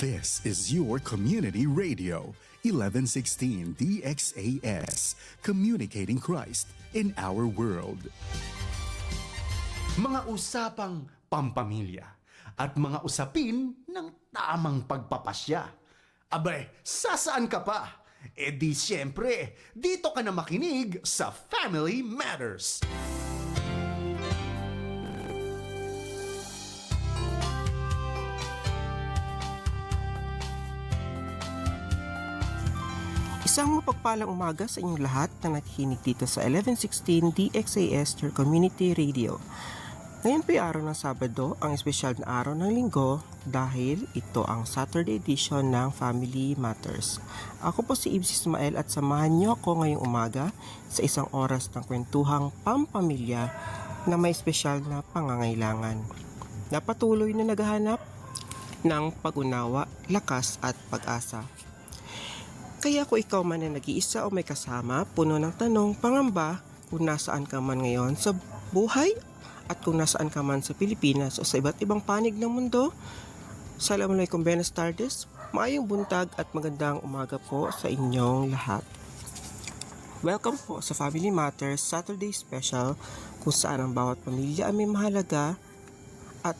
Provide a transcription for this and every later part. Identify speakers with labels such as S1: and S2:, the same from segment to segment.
S1: This is your community radio, 1116 DXAS, communicating Christ in our world.
S2: Mga usapang pampamilya at mga usapin ng tamang pagpapasya. Abay, sasaan ka pa? E di siyempre, dito ka na makinig sa Family Matters.
S3: Isang mapagpalang umaga sa inyong lahat na nakikinig dito sa 1116 DXAS, your community radio. Ngayon po ay araw ng Sabado, ang espesyal na araw ng Linggo dahil ito ang Saturday edition ng Family Matters. Ako po si Ibs Ismael at samahan niyo ako ngayong umaga sa isang oras ng kwentuhang pampamilya na may espesyal na pangangailangan. Na patuloy na naghahanap ng pag-unawa, lakas at pag-asa. Kaya kung ikaw man na nag-iisa o may kasama, puno ng tanong, pangamba, kung nasaan ka man ngayon sa buhay at kung nasaan ka man sa Pilipinas o sa iba't ibang panig ng mundo, Assalamualaikum, Buenas tardes, maayong buntag at magandang umaga po sa inyong lahat. Welcome po sa Family Matters Saturday Special, kung saan ang bawat pamilya ay may mahalaga at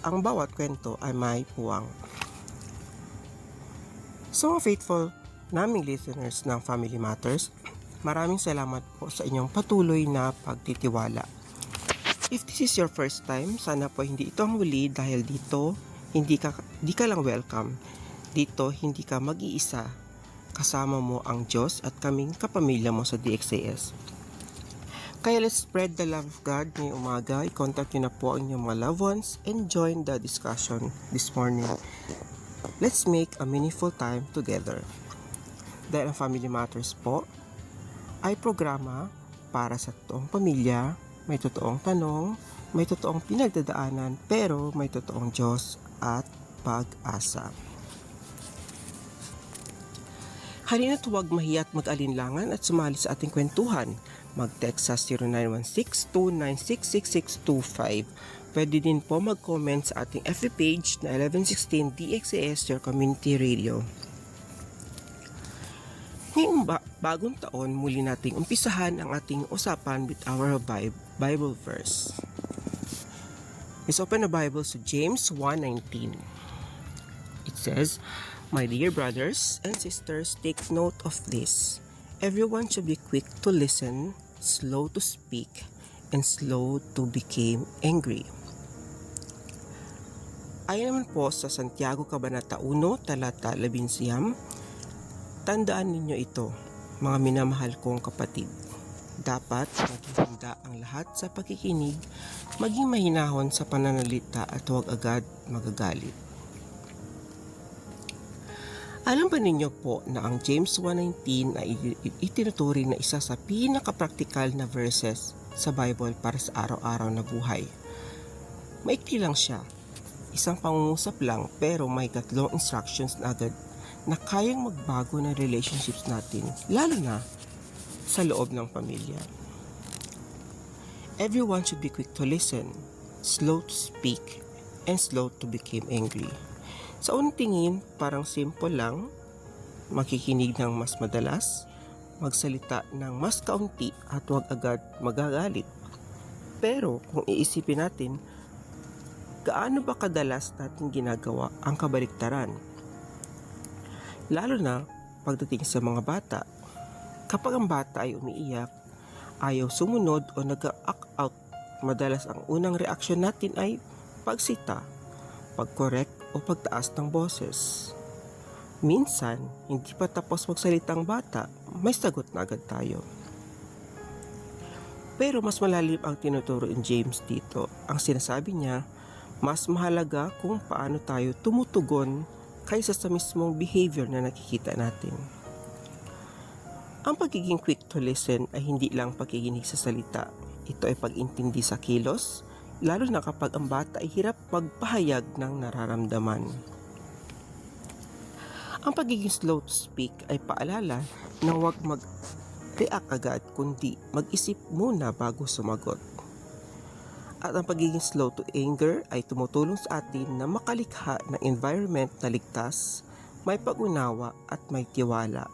S3: ang bawat kwento ay may puwang. So mga faithful naming listeners ng Family Matters, maraming salamat po sa inyong patuloy na pagtitiwala. If this is your first time, sana po hindi ito ang huli dahil dito hindi ka lang welcome. Dito hindi ka mag-iisa. Kasama mo ang Diyos at kaming kapamilya mo sa DXAS. Kaya let's spread the love of God ngayong umaga. I-contact nyo na po ang inyong mga loved ones and join the discussion this morning. Let's make a meaningful time together. Dahil ang Family Matters po ay programa para sa totoong pamilya, may totoong tanong, may totoong pinagdadaanan, pero may totoong Diyos at pag-asa. Halina't huwag mahiya't mag-alinlangan at sumali sa ating kwentuhan. Mag-text sa 0916-296-6625. Pwede din po mag-comment sa ating FB page na 1116 DXAS, your community radio. Ngayong bagong taon, muli nating umpisahan ang ating usapan with our Bible verse. Let's open the Bible to James 1:19. It says, "My dear brothers and sisters, take note of this. Everyone should be quick to listen, slow to speak, and slow to become angry." Ayon naman po sa Santiago Kabanata 1, talata 11, tandaan ninyo ito, mga minamahal kong kapatid. Dapat maging handa ang lahat sa pakikinig, maging mahinahon sa pananalita at huwag agad magagalit. Alam ba ninyo po na ang James 1:19 ay itinuturing na isa sa pinaka-practical na verses sa Bible para sa araw-araw na buhay? Maikli lang siya, isang pangungusap lang pero may 3 instructions na agad na kayang magbago ng relationships natin, lalo na sa loob ng pamilya. Everyone should be quick to listen, slow to speak, and slow to become angry. Sa unang tingin, parang simple lang, makikinig ng mas madalas, magsalita ng mas kaunti at huwag agad magagalit. Pero kung iisipin natin, gaano ba kadalas natin ginagawa ang kabaliktaran? Lalo na pagdating sa mga bata. Kapag ang bata ay umiiyak, ayaw sumunod o nag-act out, madalas ang unang reaksyon natin ay pagsita, pag-correct o pagtaas ng boses. Minsan, hindi pa tapos magsalita ang bata, may sagot na agad tayo. Pero mas malalim ang tinuturo ni James dito. Ang sinasabi niya, mas mahalaga kung paano tayo tumutugon kaysa sa mismong behavior na nakikita natin. Ang pagiging quick to listen ay hindi lang pakikinig sa salita. Ito ay pag-intindi sa kilos, lalo na kapag ang bata ay hirap magpahayag ng nararamdaman. Ang pagiging slow to speak ay paalala na huwag mag-react agad kundi mag-isip muna bago sumagot. At ang pagiging slow to anger ay tumutulong sa atin na makalikha ng environment na ligtas, may pag-unawa at may tiwala.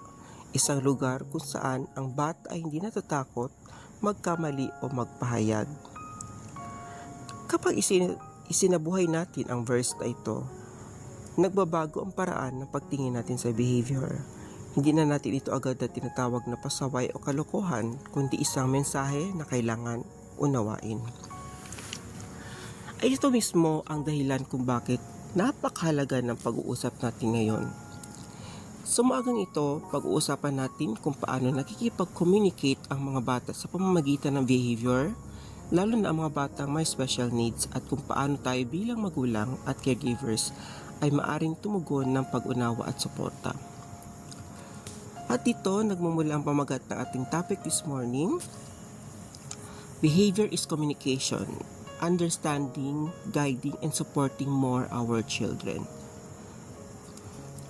S3: Isang lugar kung saan ang bata ay hindi natatakot magkamali o magpahayag. Kapag isinabuhay natin ang verse na ito, nagbabago ang paraan ng pagtingin natin sa behavior. Hindi na natin ito agad na tinatawag na pasaway o kalokohan, kundi isang mensahe na kailangan unawain. Ay ito mismo ang dahilan kung bakit napakahalaga ng pag-uusap natin ngayon. Sa umagang ito, pag-uusapan natin kung paano nakikipag-communicate ang mga bata sa pamamagitan ng behavior, lalo na ang mga batang may special needs, at kung paano tayo bilang magulang at caregivers ay maaring tumugon ng pag-unawa at suporta. At dito, nagmumula ang pamagat ng ating topic this morning. Behavior is communication. Understanding, guiding, and supporting more our children.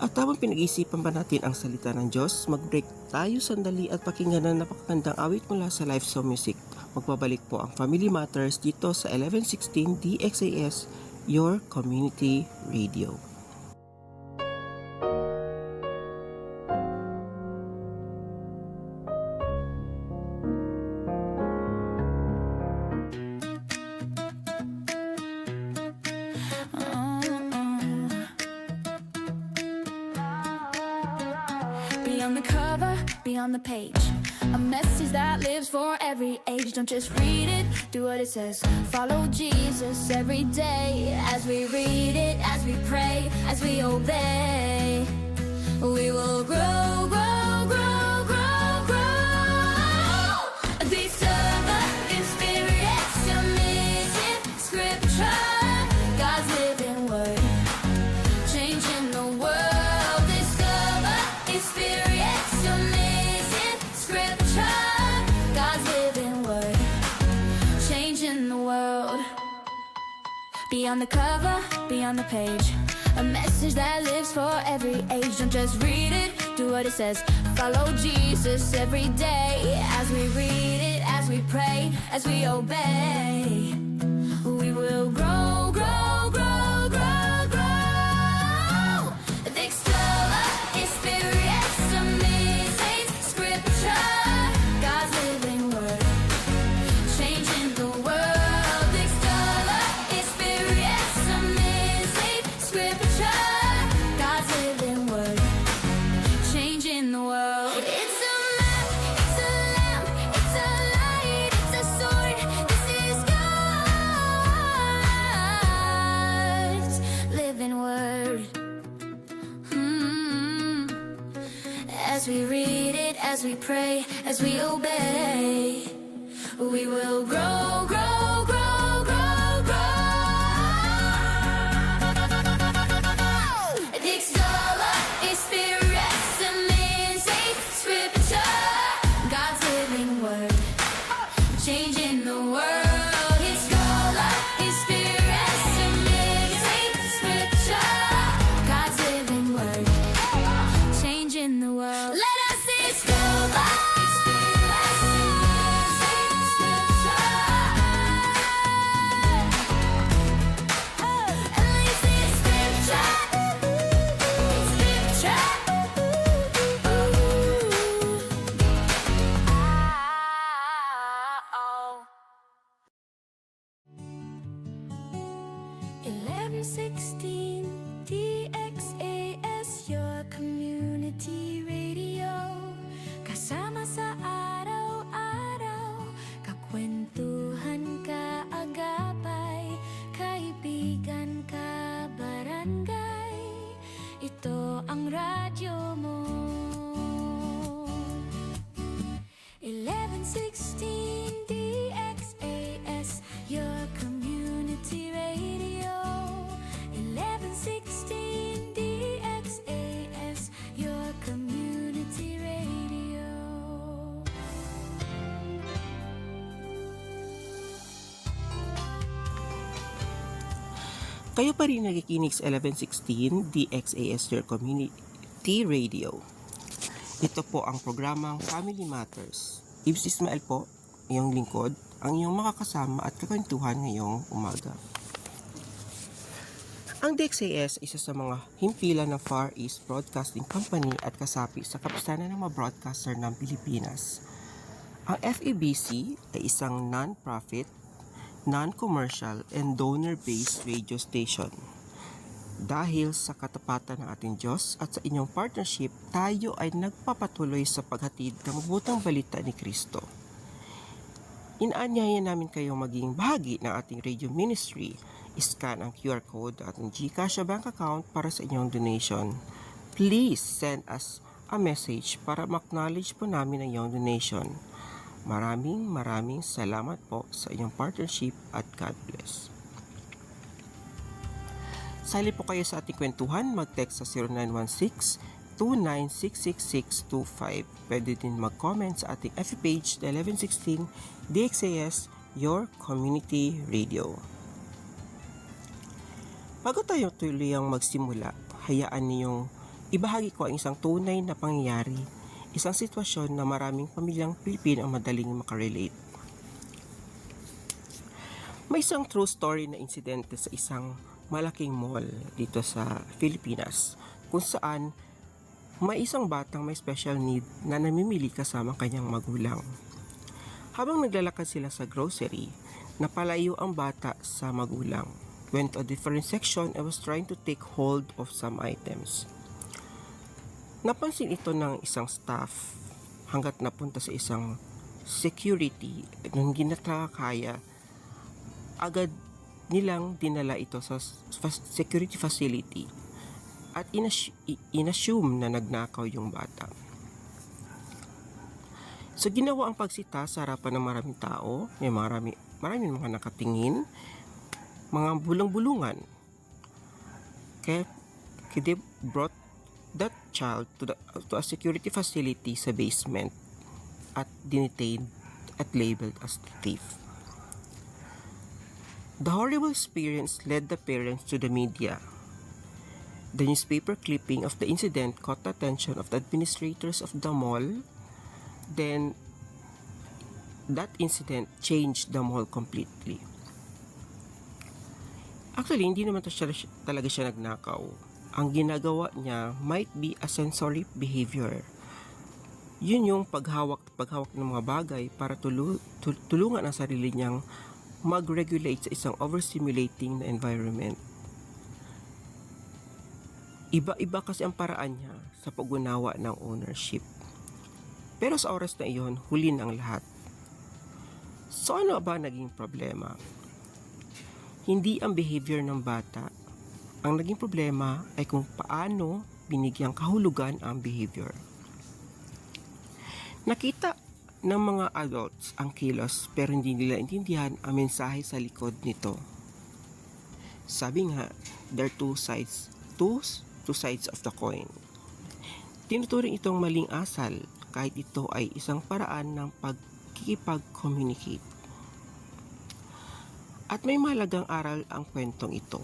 S3: At habang pinag-isipan pa natin ang salita ng Diyos, mag-break tayo sandali at pakinggan ang napakagandang awit mula sa Live Song Music. Magbabalik po ang Family Matters dito sa 1116 DXAS, your community radio.
S4: Beyond the cover, beyond the page, a message that lives for every age. Don't just read it, do what it says. Follow Jesus every day. As we read it, as we pray, as we obey, we will grow, grow, grow, grow, grow. Discover, inspiration, mission, scripture, God's living word, changing the world. Discover, inspiration, mission, scripture, God's living word, changing the world. Beyond the cover, beyond the page, a message that lives for every age. Don't just read it, do what it says. Follow Jesus every day. As we read it, as we pray, as we obey, we will grow, grow, grow, grow, grow. Discover, inspiration, message, scripture, God's living word, changing the world. Discover, inspiration, message, scripture, God's living word, changing the world. It's a map, it's a lamp, it's a light, it's a sword. This is God's living word. As we read it, as we pray, as we obey, we will grow, grow, grow, grow, grow. Discover, inspiration, message, scripture, God's living word, changing the world. Discover, inspiration, message, scripture, God's living word, changing the world. Let us discover, inspiration, message, scripture. At least it's scripture, scripture. Oh. 1116 DXAS, your community radio. Kasama sa araw-araw, kakwentuhan, kaagapay, kaibigan, kabarangay. Ito ang radyo mo. 1116 DXAS, your community radio. 1116 DXAS, your community radio.
S3: Kayo pa rin nakikinig sa 1116 DXAS, your community radio. Ito po ang programang Family Matters. Ibs Ismael po, iyong lingkod, ang iyong makakasama at kakwentuhan ngayong umaga. Ang DXAS ay isa sa mga himpilan ng Far East Broadcasting Company at kasapi sa kapisanan ng mga broadcaster ng Pilipinas. Ang FEBC ay isang non-profit, non-commercial, and donor-based radio station. Dahil sa katapatan ng ating Diyos at sa inyong partnership, tayo ay nagpapatuloy sa paghatid ng mabutang balita ni Kristo. Inaanyayan namin kayong maging bahagi ng ating radio ministry. Scan ang QR code at ang GCash bank account para sa inyong donation. Please send us a message para ma-acknowledge po namin ang iyong donation. Maraming salamat po sa inyong partnership at God bless. Sali po kayo sa ating kwentuhan, mag-text sa 0916-2966625. Pwede din mag-comment sa ating FB page 1116 DXAS, Your Community Radio. Bago tayo tuluyang magsimula, hayaan niyong ibahagi ko ang isang tunay na pangyayari, isang sitwasyon na maraming pamilyang Pilipino ang madaling makarelate. May isang true story na insidente sa isang malaking mall dito sa Pilipinas kung saan may isang batang may special need na namimili kasama kanyang magulang. Habang naglalakad sila sa grocery, napalayo ang bata sa magulang. Went to a different section and was trying to take hold of some items. Napansin ito ng isang staff hanggat napunta sa isang security. Nung hindi na kaya, agad nilang dinala ito sa security facility at inassume na nagnakaw yung bata. So ginawa ang pagsita sa harapan ng maraming tao, may maraming mga nakatingin, mga bulong-bulungan. Kaya they brought that child to a security facility sa basement at detained at labeled as thief. The horrible experience led the parents to the media. The newspaper clipping of the incident caught the attention of the administrators of the mall. Then, that incident changed the mall completely. Actually, hindi naman talaga siya nagnakaw. Ang ginagawa niya might be a sensory behavior. Yun yung paghawak ng mga bagay para tulungan ang sarili niyang mag-regulate sa isang overstimulating na environment. Iba-iba kasi ang paraan niya sa pag-unawa ng ownership. Pero sa oras na iyon, huli na ang lahat. So ano ba naging problema? Hindi ang behavior ng bata. Ang naging problema ay kung paano binigyang kahulugan ang behavior. Nakita ng mga adults ang kilos pero hindi nila intindihan ang mensahe sa likod nito. Sabi nga, there are two sides of the coin. Tinuturing itong maling asal kahit ito ay isang paraan ng pagkikipag-communicate. At may mahalagang aral ang kwentong ito.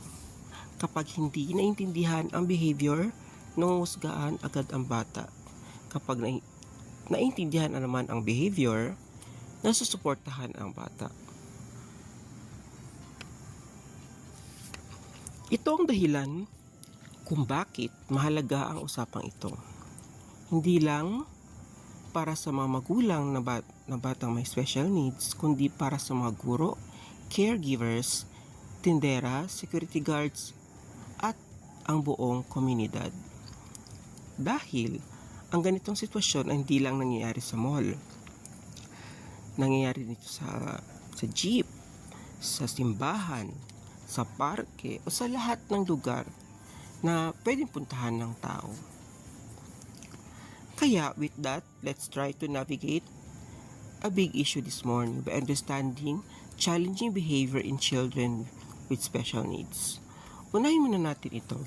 S3: Kapag hindi naintindihan ang behavior, nanguhusgahan agad ang bata. Kapag naintindihan naman ang behavior, nasusuportahan ang bata. Ito ang dahilan kung bakit mahalaga ang usapang ito. Hindi lang para sa mga magulang na batang may special needs, kundi para sa mga guro, caregivers, tindera, security guards, at ang buong komunidad. Dahil ang ganitong sitwasyon ay hindi lang nangyayari sa mall. Nangyayari dito sa jeep, sa simbahan, sa parke, o sa lahat ng lugar na pwedeng puntahan ng tao. Kaya with that, let's try to navigate a big issue this morning by understanding challenging behavior in children with special needs. Unahin muna natin ito.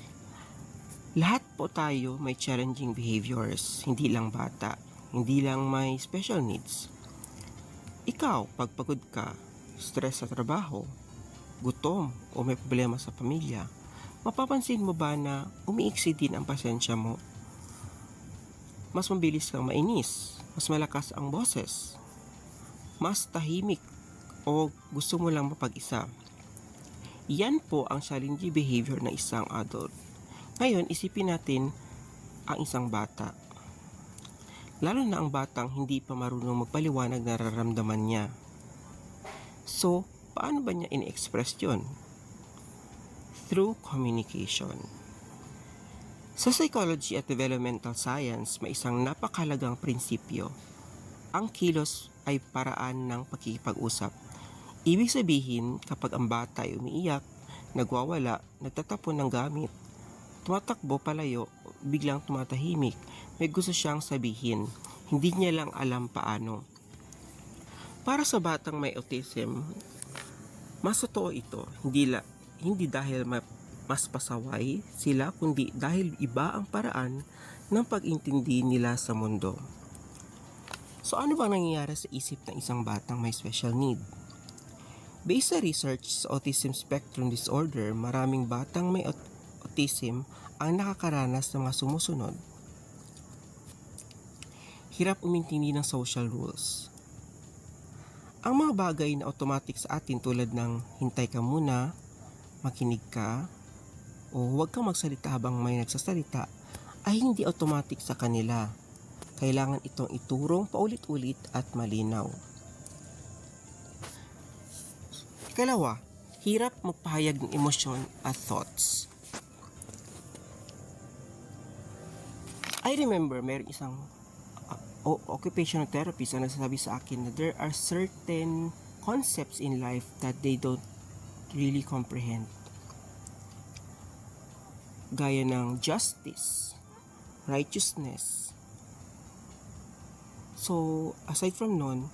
S3: Lahat po tayo may challenging behaviors, hindi lang bata, hindi lang may special needs. Ikaw, pagpagod ka, stress sa trabaho, gutom o may problema sa pamilya, mapapansin mo ba na umiiksi din ang pasensya mo? Mas mabilis kang mainis, mas malakas ang boses, mas tahimik o gusto mo lang mapag-isa. Yan po ang challenging behavior ng isang adult. Ngayon, isipin natin ang isang bata. Lalo na ang batang hindi pa marunong magpaliwanag na nararamdaman niya. So, paano ba niya in-express yun? Through communication. Sa psychology at developmental science, may isang napakahalagang prinsipyo. Ang kilos ay paraan ng pakikipag-usap. Ibig sabihin, kapag ang bata ay umiiyak, nagwawala, nagtatapon ng gamit, tumatakbo palayo, biglang tumatahimik, may gusto siyang sabihin, hindi niya lang alam paano. Para sa batang may autism, mas totoo ito, hindi dahil mas pasaway sila, kundi dahil iba ang paraan ng pag-intindi nila sa mundo. So ano bang nangyayari sa isip ng isang batang may special need? Based sa research sa autism spectrum disorder, maraming batang may autism ang nakakaranas ng mga sumusunod. Hirap umintindi ng social rules. Ang mga bagay na automatic sa atin tulad ng hintay ka muna, makinig ka, o huwag kang magsalita habang may nagsasalita ay hindi automatic sa kanila. Kailangan itong iturong paulit-ulit at malinaw. Ikalawa, hirap magpahayag ng emosyon at thoughts. I remember mayroong isang occupational therapist na nagsasabi sa akin na there are certain concepts in life that they don't really comprehend. Gaya ng justice, righteousness. So, aside from nun,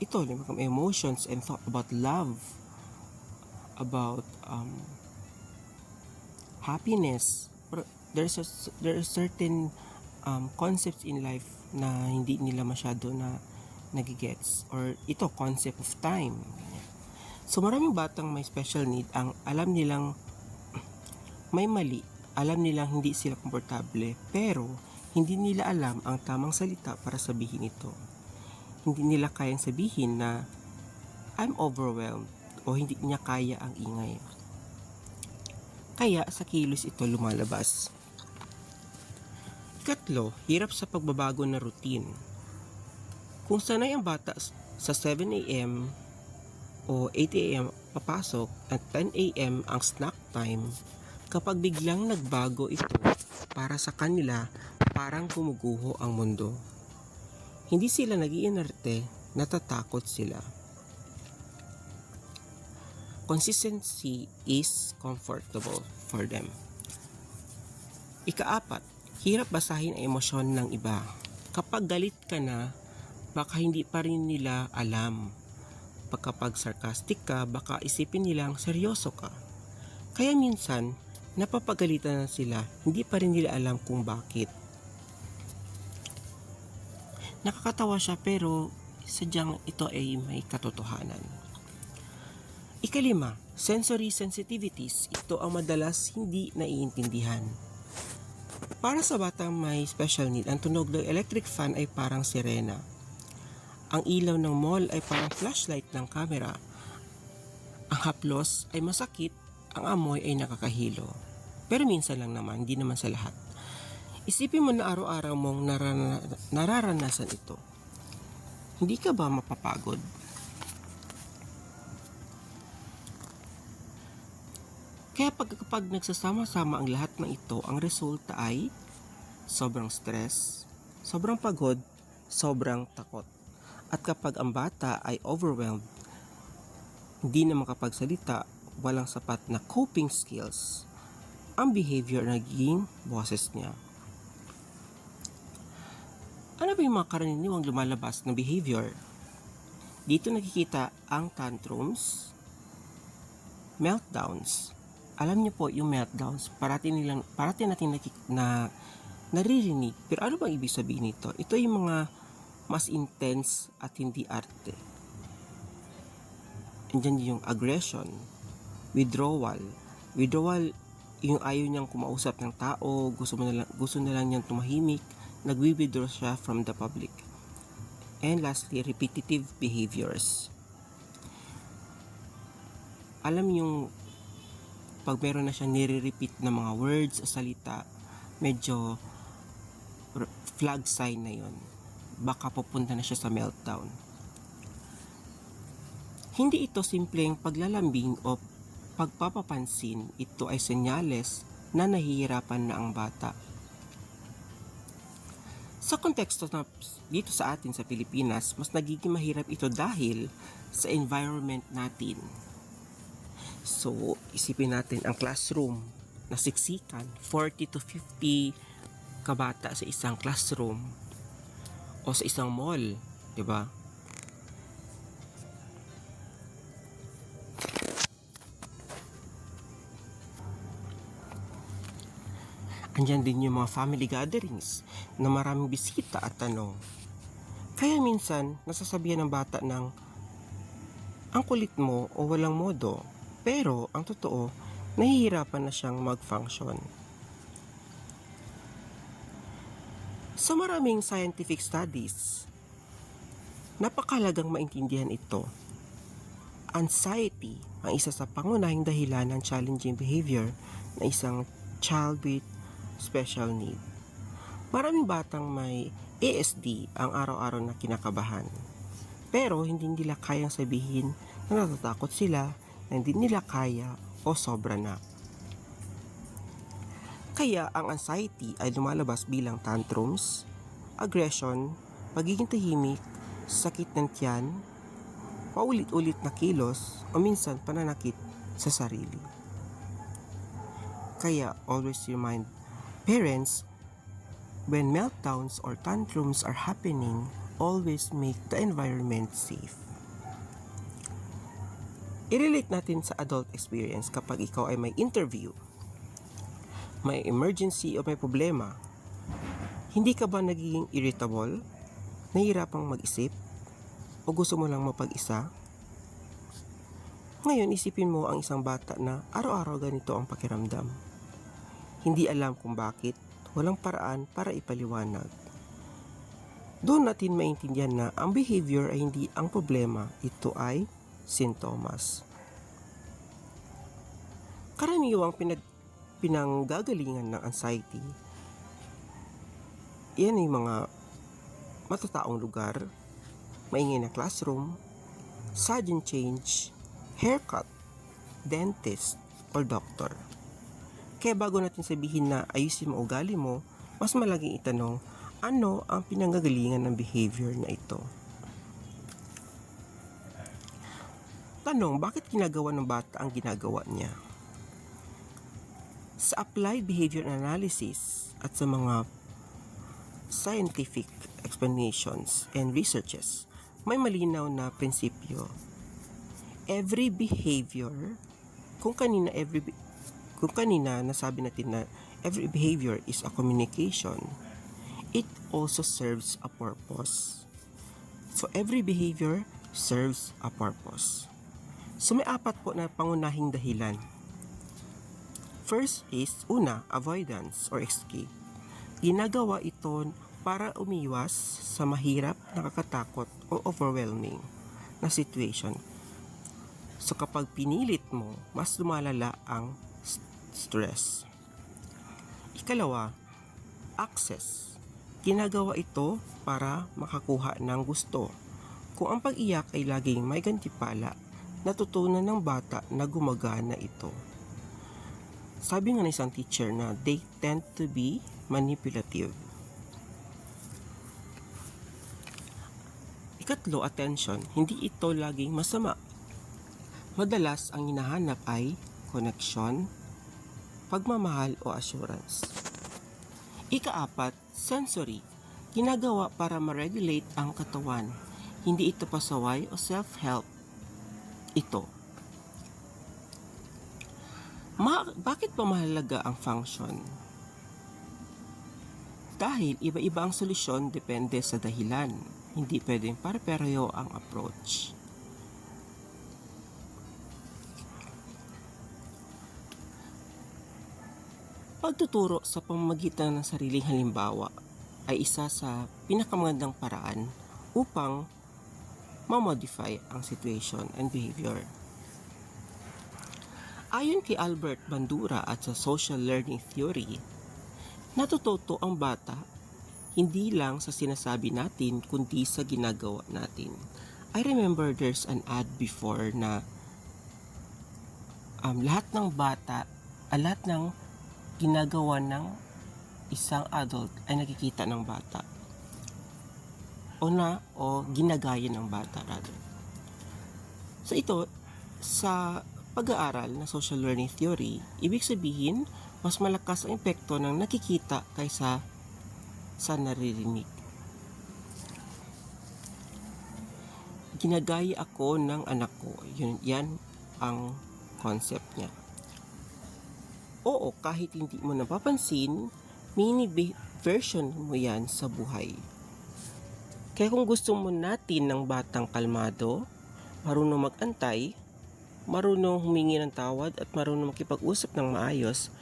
S3: ito, emotions and thought about love, about happiness. There are certain concepts in life na hindi nila masyado na nagigets, or ito, concept of time. So maraming batang may special need ang alam nilang may mali, alam nilang hindi sila komportable, pero hindi nila alam ang tamang salita para sabihin ito. Hindi nila kayang sabihin na I'm overwhelmed o hindi niya kaya ang ingay. Kaya sa kilos ito lumalabas. Ikatlo, hirap sa pagbabago na routine. Kung sanay ang bata sa 7 a.m. o 8 a.m. papasok at 10 a.m. ang snack time, kapag biglang nagbago ito, para sa kanila parang gumuguho ang mundo. Hindi sila nag-iinarte, natatakot sila. Consistency is comfortable for them. Ikaapat, hirap basahin ang emosyon ng iba. Kapag galit ka na, baka hindi pa rin nila alam. Kapag sarcastic ka, baka isipin nilang seryoso ka. Kaya minsan, napapagalitan na sila, hindi pa rin nila alam kung bakit. Nakakatawa siya pero sadyang ito ay may katotohanan. Ikalima, sensory sensitivities. Ito ang madalas hindi naiintindihan. Para sa batang may special need, ang tunog ng electric fan ay parang sirena. Ang ilaw ng mall ay parang flashlight ng camera. Ang haplos ay masakit, ang amoy ay nakakahilo. Pero minsan lang naman, hindi naman sa lahat. Isipin mo na araw-araw mong nararanasan ito. Hindi ka ba mapapagod? Kaya kapag nagsasama-sama ang lahat ng ito, ang resulta ay sobrang stress, sobrang pagod, sobrang takot. At kapag ang bata ay overwhelmed, hindi na makapagsalita, walang sapat na coping skills, ang behavior naging boses niya. Ano ba yung mga karaniwang lumalabas na behavior? Dito nakikita ang tantrums, meltdowns. Alam niyo po yung meltdowns, parati natin naririnig. Pero ano bang ibig sabihin nito? Ito yung mga mas intense at hindi arte. Andyan yung aggression, withdrawal. Withdrawal, yung ayaw niyang kumausap ng tao, gusto na lang niyang tumahimik, nagwi-withdraw siya from the public. And lastly, repetitive behaviors. Alam yung pag meron na siyang nire-repeat na mga words o salita, medyo flag sign na yon. Baka pupunta na siya sa meltdown. Hindi ito simpleng paglalambing o pagpapapansin. Ito ay senyales na nahihirapan na ang bata. Sa konteksto na dito sa atin sa Pilipinas, mas nagiging mahirap ito dahil sa environment natin. So, isipin natin ang classroom na siksikan, 40 to 50 kabata sa isang classroom o sa isang mall, 'di ba? Andyan din yung mga family gatherings na maraming bisita at tanong. Kaya minsan, nasasabihan ng bata ng ang kulit mo o walang modo. Pero, ang totoo, nahihirapan na siyang mag-function. Sa maraming scientific studies, napakahalagang maintindihan ito. Anxiety ang isa sa pangunahing dahilan ng challenging behavior na isang child with special need. Maraming batang may ASD ang araw-araw na kinakabahan. Pero hindi nila kayang sabihin na natatakot sila, na hindi nila kaya o sobra na. Kaya ang anxiety ay lumalabas bilang tantrums, aggression, pagiging tahimik, sakit ng tiyan, paulit-ulit na kilos o minsan pananakit sa sarili. Kaya always remind parents, when meltdowns or tantrums are happening, always make the environment safe. I-relate natin sa adult experience kapag ikaw ay may interview, may emergency o may problema. Hindi ka ba nagiging irritable, nahihirapang mag-isip, o gusto mo lang mapag-isa? Ngayon, isipin mo ang isang bata na araw-araw ganito ang pakiramdam. Hindi alam kung bakit, walang paraan para ipaliwanag. Doon natin maintindihan na ang behavior ay hindi ang problema, ito ay sintomas. Karaniwang pinanggagalingan ng anxiety, yan ay mga matataong lugar, maingay na classroom, sudden change, haircut, dentist, or doctor. Kaya bago natin sabihin na ayusin mo ugali mo, mas malaging itanong, ano ang pinanggagalingan ng behavior na ito? Tanong, bakit ginagawa ng bata ang ginagawa niya? Sa applied behavior analysis at sa mga scientific explanations and researches, may malinaw na prinsipyo. Every behavior, kung kanina nasabi natin na every behavior is a communication, it also serves a purpose. So every behavior serves a purpose. So may apat po na pangunahing dahilan. First is, avoidance or escape. Ginagawa ito para umiwas sa mahirap, nakakatakot o overwhelming na situation. So kapag pinilit mo, mas lumalala ang stress. Ikalawa, access. Ginagawa ito para makakuha ng gusto. Kung ang pag-iyak ay laging may gantimpala, natutunan ng bata na gumagana ito. Sabi nga ng isang teacher na they tend to be manipulative. Ikatlo, attention. Hindi ito laging masama. Madalas ang hinahanap ay connection, pagmamahal o assurance. Ikaapat, sensory. Ginagawa para ma-regulate ang katawan. Hindi ito pasaway o self-help. Ito. Bakit pa mahalaga ang function? Dahil iba-iba ang solusyon depende sa dahilan. Hindi pwedeng pare-pareho ang approach. Pagtuturo sa pamamagitan ng sariling halimbawa ay isa sa pinakamagandang paraan upang ma-modify ang situation and behavior. Ayon kay Albert Bandura at sa social learning theory, natututo ang bata hindi lang sa sinasabi natin kundi sa ginagawa natin. I remember there's an ad before na lahat ng ginagawa ng isang adult ay nakikita ng bata o ginagaya ng bata rather. So ito, sa pag-aaral ng social learning theory, ibig sabihin, mas malakas ang epekto ng nakikita kaysa sa naririnig. Ginagaya ako ng anak ko. Yan ang concept niya. Oo, kahit hindi mo napapansin, mini version mo yan sa buhay. Kaya kung gusto mo natin ng batang kalmado, marunong mag-antay, marunong humingi ng tawad at marunong makipag-usap ng maayos,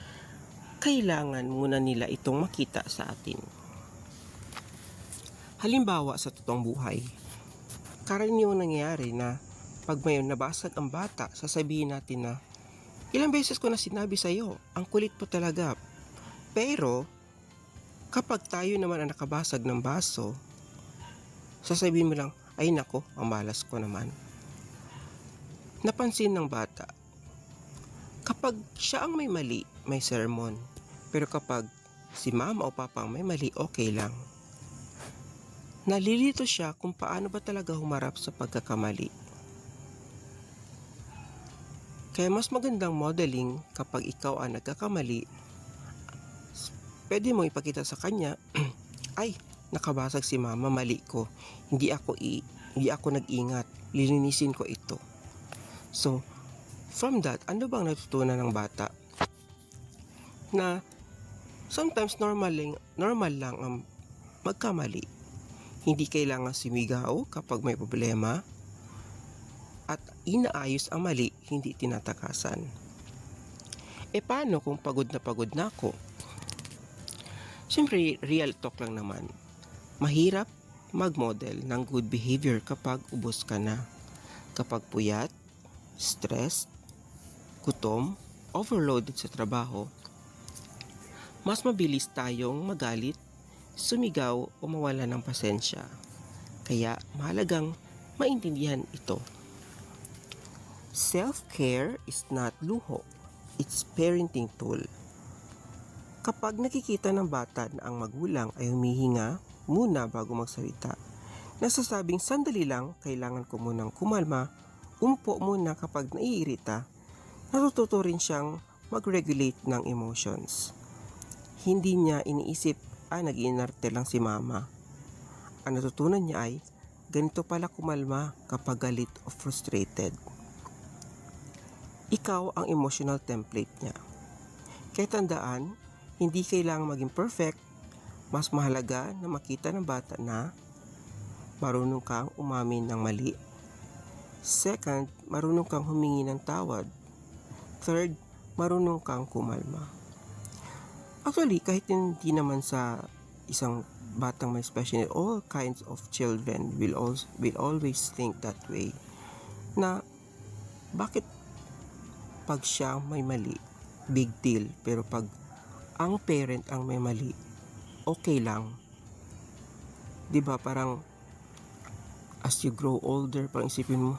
S3: kailangan muna nila itong makita sa atin. Halimbawa sa totoong buhay, karaniwang nangyayari na pag may nabasag ang bata, sasabihin natin na, ilang beses ko na sinabi sa iyo, ang kulit po talaga. Pero, kapag tayo naman ang nakabasag ng baso, sasabihin mo lang, ay nako, ang malas ko naman. Napansin ng bata, kapag siya ang may mali, may sermon. Pero kapag si mama o papa ang may mali, okay lang. Nalilito siya kung paano ba talaga humarap sa pagkakamali. Kaya mas magandang modeling kapag ikaw ang nagkakamali, pwede mo ipakita sa kanya, ay, nakabasag si mama, mali ko. Hindi ako nag-ingat, lilinisin ko ito. So, from that, ano bang natutunan ng bata? Na sometimes normal lang ang magkamali. Hindi kailangan sumigaw kapag may problema at inaayos ang mali, hindi tinatakasan. Paano kung pagod na ako? Siyempre, real talk lang naman. Mahirap mag-model ng good behavior kapag ubos ka na. Kapag puyat, stressed, gutom, overloaded sa trabaho, mas mabilis tayong magalit, sumigaw o mawala ng pasensya. Kaya mahalagang maintindihan ito. Self-care is not luho, it's parenting tool. Kapag nakikita ng bata na ang magulang ay humihinga muna bago magsalita, nasasabing sandali lang, kailangan ko munang kumalma, umupo muna kapag naiirita, natututo rin siyang mag-regulate ng emotions. Hindi niya iniisip, nag-iinarte lang si mama. Ang natutunan niya ay, ganito pala kumalma kapag galit o frustrated. Ikaw ang emotional template niya. Kaya tandaan, hindi kailangang maging perfect, mas mahalaga na makita ng bata na marunong kang umamin ng mali. Second, marunong kang humingi ng tawad. Third, marunong kang kumalma. Actually, kahit hindi naman sa isang batang may special need, all kinds of children will always think that way. Na, bakit pag siya may mali, big deal. Pero pag ang parent ang may mali, okay lang. Diba, parang as you grow older, parang isipin mo,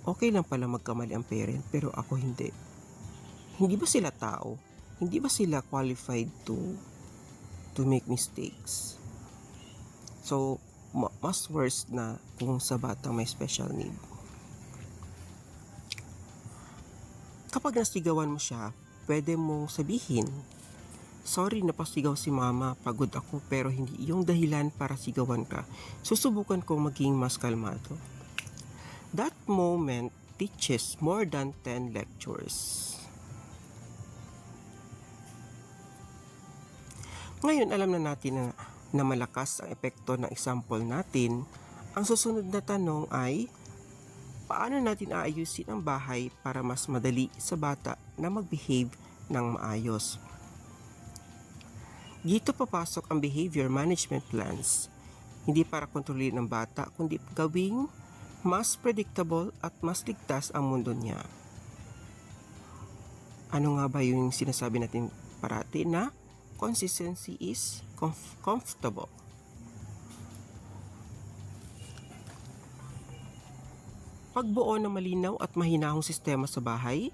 S3: okay lang pala magkamali ang parent, pero ako hindi. Hindi ba sila tao? Hindi ba sila qualified to make mistakes? So, mas worse na kung sa batang may special need. Kapag nasigawan mo siya, pwede mong sabihin, sorry, napasigaw si mama, pagod ako, pero hindi yung dahilan para sigawan ka. Susubukan kong maging mas kalmado. That moment teaches more than 10 lectures. Ngayon, alam na natin na malakas ang epekto ng example natin. Ang susunod na tanong ay, paano natin aayusin ang bahay para mas madali sa bata na mag-behave ng maayos? Dito papasok ang behavior management plans. Hindi para kontrolin ng bata, kundi gawing mas predictable at mas ligtas ang mundo niya. Ano nga ba yung sinasabi natin parati na consistency is comfortable? Pagbuo ng malinaw at mahinahong sistema sa bahay,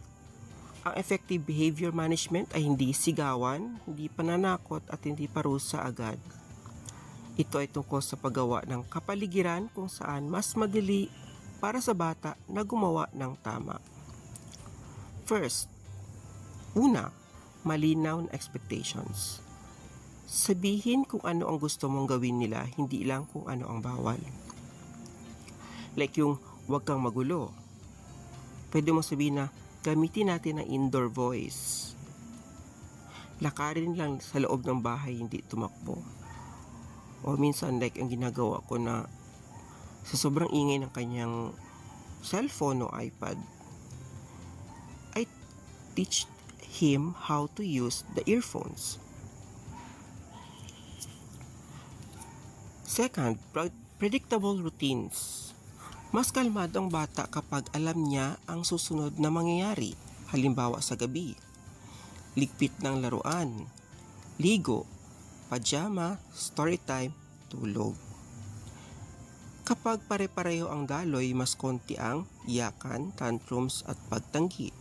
S3: ang effective behavior management ay hindi sigawan, hindi pananakot at hindi parusa agad. Ito ay tungkol sa paggawa ng kapaligiran kung saan mas madali para sa bata na gumawa ng tama. First, una, malinaw na expectations. Sabihin kung ano ang gusto mong gawin nila, hindi lang kung ano ang bawal. Like yung huwag kang magulo. Pwede mo sabihin na gamitin natin ang indoor voice. Lakarin lang sa loob ng bahay, hindi tumakbo. O minsan like ang ginagawa ko na sa sobrang ingay ng kanyang cellphone o iPad, I teach him how to use the earphones. Second, predictable routines. Mas kalmado ang bata kapag alam niya ang susunod na mangyayari. Halimbawa sa gabi, ligpit ng laruan, ligo, pajama, story time, tulog. Kapag pare-pareho ang daloy, mas konti ang iyakan, tantrums at pagtanggi.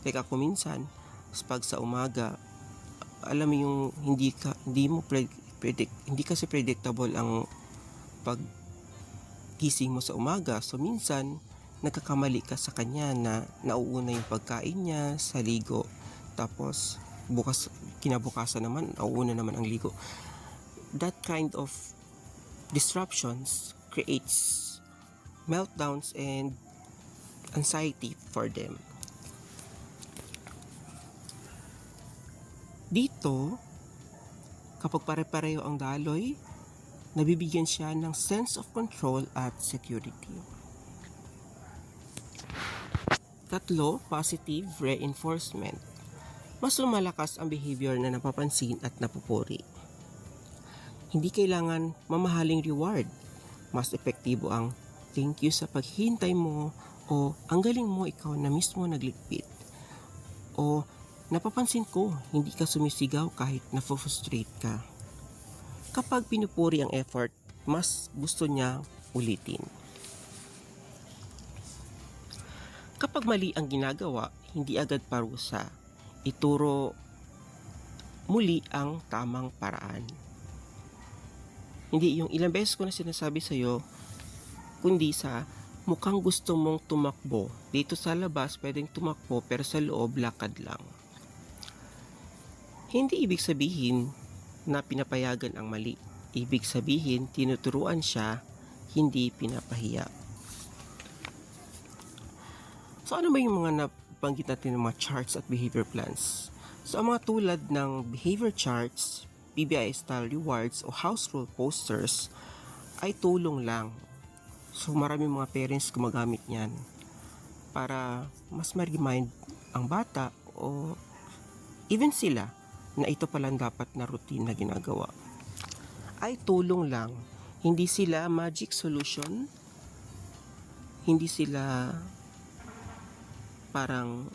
S3: Like ako minsan, pag sa umaga, alam mo yung hindi kasi predictable ang paggising mo sa umaga. So minsan, nagkakamali ka sa kanya na nauuna yung pagkain niya sa ligo. Tapos kinabukasan naman, nauuna naman ang ligo. That kind of disruptions creates meltdowns and anxiety for them. Dito, kapag pare-pareho ang daloy, nabibigyan siya ng sense of control at security. Tatlo, positive reinforcement. Mas lumalakas ang behavior na napapansin at napupuri. Hindi kailangan mamahaling reward. Mas epektibo ang thank you sa paghintay mo o ang galing mo, ikaw na mismo nagligpit. O napapansin ko, hindi ka sumisigaw kahit na-frustrate ka. Kapag pinupuri ang effort, mas gusto niya ulitin. Kapag mali ang ginagawa, hindi agad parusa. Ituro muli ang tamang paraan. Hindi yung ilang beses ko na sinasabi sa'yo, kundi sa mukhang gusto mong tumakbo. Dito sa labas, pwedeng tumakbo pero sa loob, lakad lang. Hindi ibig sabihin na pinapayagan ang mali. Ibig sabihin, tinuturuan siya, hindi pinapahiya. So ano ba yung mga nabanggit natin ng mga charts at behavior plans? So ang mga tulad ng behavior charts, PBI style rewards o house rule posters ay tulong lang. So marami mga parents gumagamit niyan para mas ma-remind ang bata o even sila na ito palang dapat na routine na ginagawa. Ay tulong lang. Hindi sila magic solution. Hindi sila parang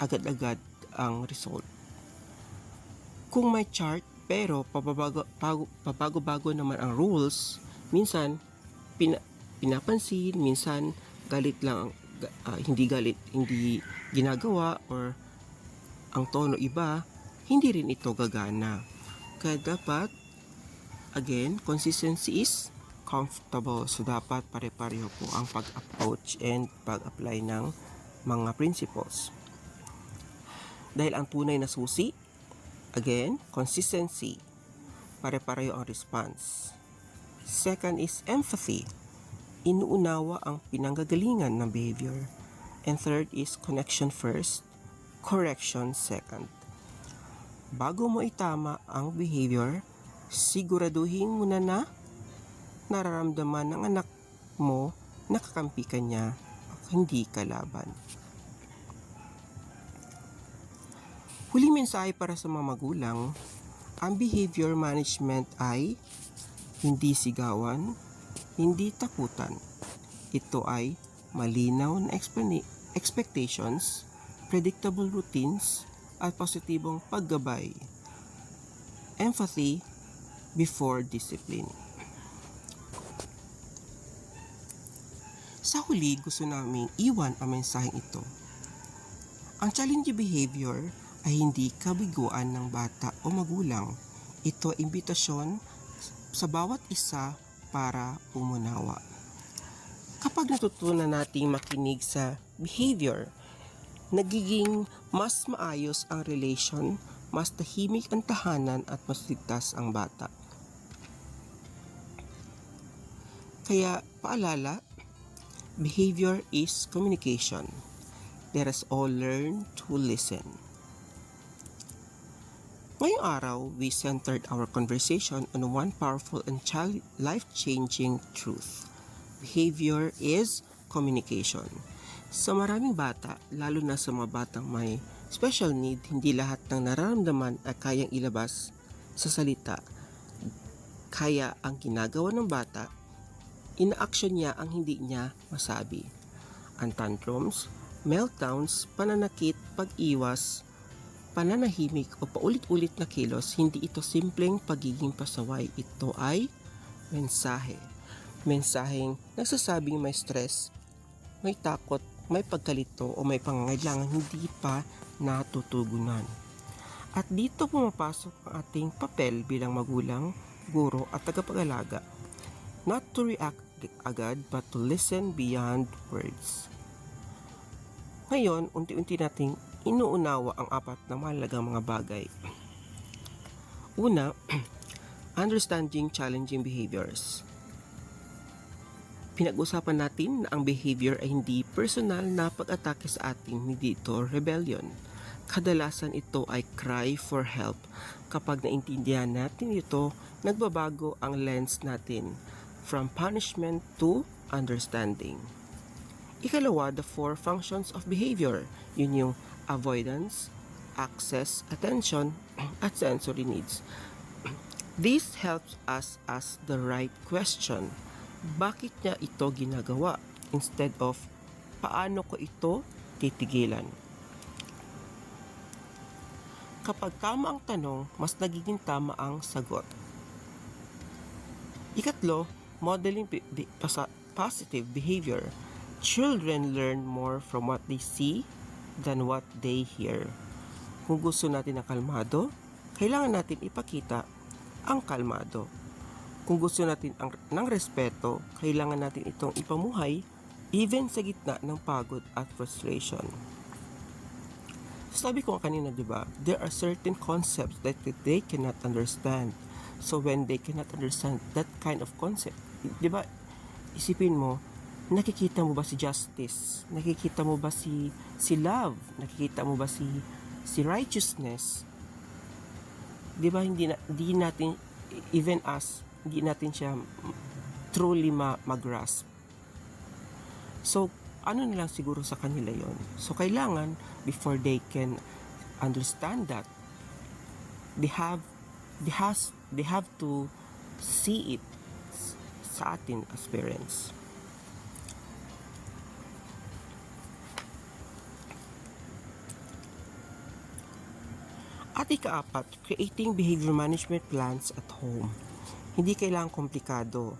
S3: agad-agad ang result. Kung may chart pero pabago-bago naman ang rules, minsan pinapansin, minsan galit lang, hindi galit, hindi ginagawa, or ang tono iba, hindi rin ito gagana. Kaya dapat, again, consistency is comfortable. So dapat pare-pareho po ang pag-approach and pag-apply ng mga principles. Dahil ang tunay na susi, again, consistency. Pare-pareho ang response. Second is empathy. Inuunawa ang pinanggagalingan ng behavior. And third is connection first, correction second. Bago mo itama ang behavior, siguraduhin mo na nararamdaman ng anak mo na kakampi ka niya, hindi kalaban. Huling mensahe para sa mga magulang, ang behavior management ay hindi sigawan, hindi takutan. Ito ay malinaw na expectations, predictable routines, at positibong paggabay. Empathy before discipline. Sa huli, gusto naming iwan ang mensaheng ito. Ang challenging behavior ay hindi kabiguan ng bata o magulang. Ito ay imbitasyon sa bawat isa para umunawa. Kapag natutunan nating makinig sa behavior, nagiging mas maayos ang relation, mas tahimik ang tahanan at mas ligtas ang bata. Kaya paalala, behavior is communication. Let us all learn to listen. Ngayong araw, we centered our conversation on one powerful and life-changing truth. Behavior is communication. Sa maraming bata, lalo na sa mga batang may special need, hindi lahat ng nararamdaman ay kayang ilabas sa salita. Kaya ang ginagawa ng bata, ina-action niya ang hindi niya masabi. Ang tantrums, meltdowns, pananakit, pag-iwas, pananahimik o paulit-ulit na kilos, hindi ito simpleng pagiging pasaway. Ito ay mensahe. Mensaheng nagsasabing may stress, may takot, may pagkalito o may pangangailangan hindi pa natutugunan. At dito pumapasok ang ating papel bilang magulang, guro at tagapag-alaga. Not to react agad but to listen beyond words. Ngayon, unti-unti nating inuunawa ang apat na mahalagang mga bagay. Una, understanding challenging behaviors. Pinag-usapan natin na ang behavior ay hindi personal na pag-atake sa ating, hindi ito rebellion. Kadalasan ito ay cry for help. Kapag naintindihan natin ito, nagbabago ang lens natin from punishment to understanding. Ikalawa, the 4 functions of behavior. Yun yung avoidance, access, attention, at sensory needs. This helps us ask the right question. Bakit niya ito ginagawa? Instead of, paano ko ito titigilan? Kapag tama ang tanong, mas nagiging tama ang sagot. Ikatlo, modeling positive behavior. Children learn more from what they see than what they hear. Kung gusto natin ng kalmado, kailangan natin ipakita ang kalmado. Kung gusto natin ng respeto, kailangan natin itong ipamuhay even sa gitna ng pagod at frustration. Sabi ko kanina, di ba? There are certain concepts that they cannot understand. So when they cannot understand that kind of concept, di ba? Isipin mo, nakikita mo ba si justice? Nakikita mo ba si love? Nakikita mo ba si righteousness? Di ba hindi natin, even us, hindi natin siya truly mag-grasp. So, ano na lang siguro sa kanila yon. So, kailangan, before they can understand that, they have to see it sa atin as parents. At ikaapat, creating behavior management plans at home. Hindi kailangang komplikado.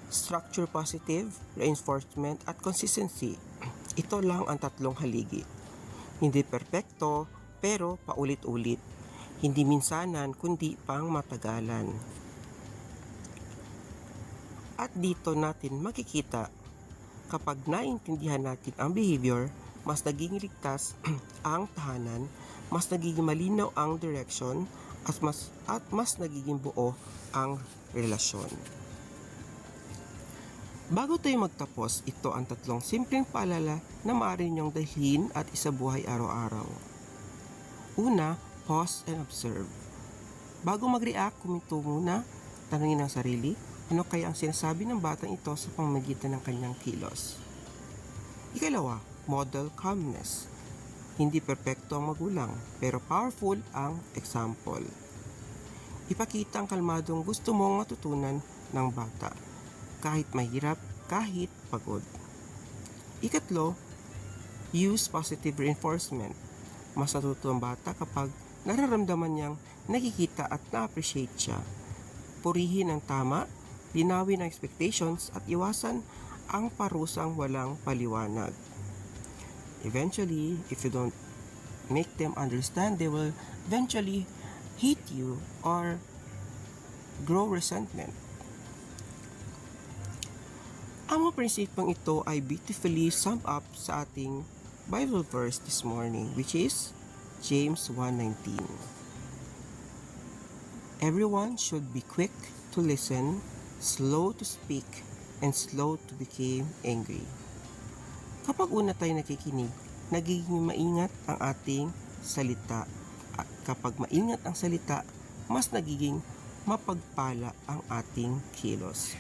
S3: Structure positive, reinforcement, at consistency. Ito lang ang 3 haligi. Hindi perpekto, pero paulit-ulit. Hindi minsanan, kundi pang matagalan. At dito natin makikita, kapag naintindihan natin ang behavior, mas nagiging ligtas ang tahanan, mas nagiging malinaw ang direction, at mas nagiging buo ang relasyon. Bago tayo magtapos, ito ang 3 simpleng paalala na maaari niyong dalhin at isabuhay araw-araw. Una, pause and observe. Bago mag-react, kuminto muna, tanungin ang sarili, ano kaya ang sinasabi ng batang ito sa pamamagitan ng kanyang kilos. Ikalawa, model calmness. Hindi perpekto ang magulang, pero powerful ang example. Ipakita ang kalmadong gusto mong matutunan ng bata, kahit mahirap, kahit pagod. Ikatlo, use positive reinforcement. Mas natuto ang bata kapag nararamdaman niyang nakikita at na-appreciate siya. Purihin ang tama, linawin ang expectations at iwasan ang parusang walang paliwanag. Eventually, if you don't make them understand, they will eventually hate you or grow resentment. Ang mga prinsipong ito ay beautifully summed up sa ating Bible verse this morning, which is James 1:19. Everyone should be quick to listen, slow to speak, and slow to become angry. Kapag una tayo nakikinig, nagiging maingat ang ating salita. At kapag maingat ang salita, mas nagiging mapagpala ang ating kilos.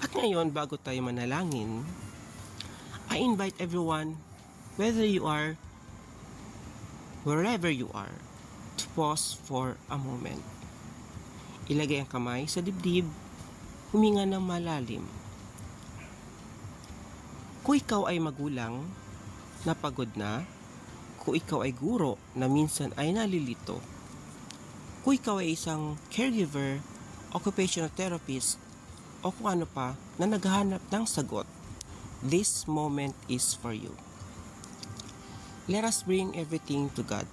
S3: At ngayon, bago tayo manalangin, I invite everyone, wherever you are, to pause for a moment. Ilagay ang kamay sa dibdib, huminga ng malalim. Kung ikaw ay magulang na pagod na, kung ikaw ay guro na minsan ay nalilito, kung ikaw ay isang caregiver, occupational therapist, o kung ano pa na naghahanap ng sagot, this moment is for you. Let us bring everything to God.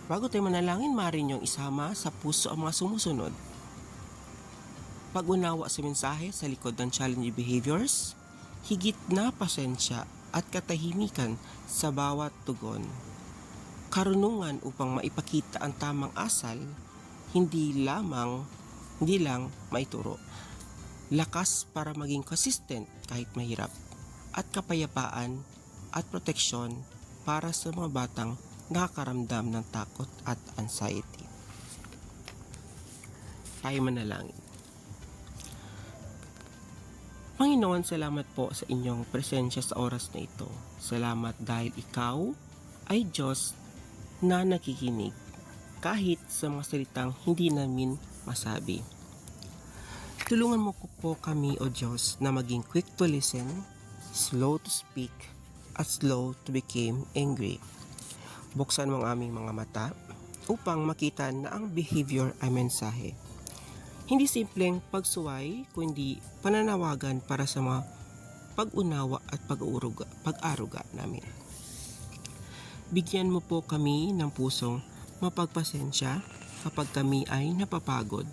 S3: Bago tayo manalangin, maaari niyong isama sa puso ang mga sumusunod. Pag-unawa sa mensahe sa likod ng challenging behaviors, higit na pasensya at katahimikan sa bawat tugon. Karunungan upang maipakita ang tamang asal, hindi lang maituro. Lakas para maging consistent kahit mahirap, at kapayapaan at proteksyon para sa mga batang nakakaramdam ng takot at anxiety. Tayo manalangin. Panginoon, salamat po sa inyong presensya sa oras na ito. Salamat dahil ikaw ay Diyos na nakikinig kahit sa mga salitang hindi namin masabi. Tulungan mo po kami, O Diyos, na maging quick to listen, slow to speak, at slow to become angry. Buksan mo ang aming mga mata upang makita na ang behavior ay mensahe. Hindi simpleng pagsuway, kundi pananawagan para sa mga pag-unawa at pag-aruga namin. Bigyan mo po kami ng pusong mapagpasensya kapag kami ay napapagod,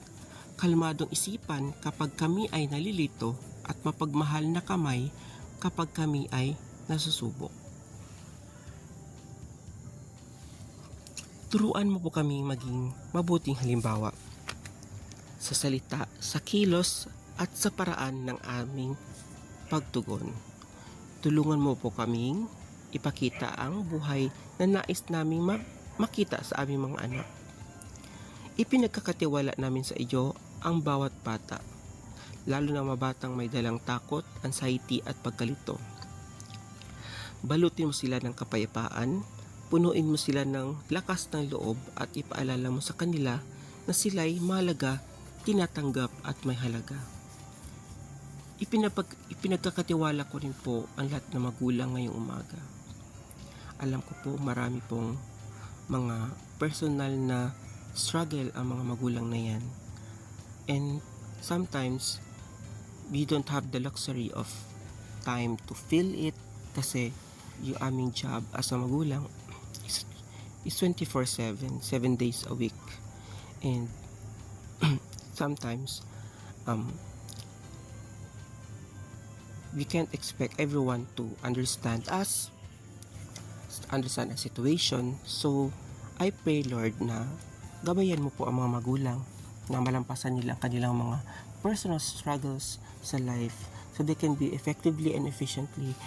S3: kalmadong isipan kapag kami ay nalilito, at mapagmahal na kamay kapag kami ay nasusubok. Turuan mo po kami maging mabuting halimbawa sa salita, sa kilos, at sa paraan ng aming pagtugon. Tulungan mo po kaming ipakita ang buhay na nais naming makita sa aming mga anak. Ipinagkakatiwala namin sa iyo ang bawat bata, lalo na mga batang may dalang takot, anxiety at pagkalito. Balutin mo sila ng kapayapaan, punuin mo sila ng lakas ng loob, at ipaalala mo sa kanila na sila'y mahalaga, tinatanggap at may halaga. Ipinagkakatiwala ko rin po ang lahat ng magulang ngayong umaga. Alam ko po marami pong mga personal na struggle ang mga magulang na yan. And sometimes, we don't have the luxury of time to feel it kasi yung aming job as a magulang is 24/7, 7 days a week. And sometimes, we can't expect everyone to understand us, understand our situation. So, I pray, Lord, na gabayan mo po ang mga magulang na malampasan nila ang kanilang mga personal struggles sa life so they can be effectively and efficiently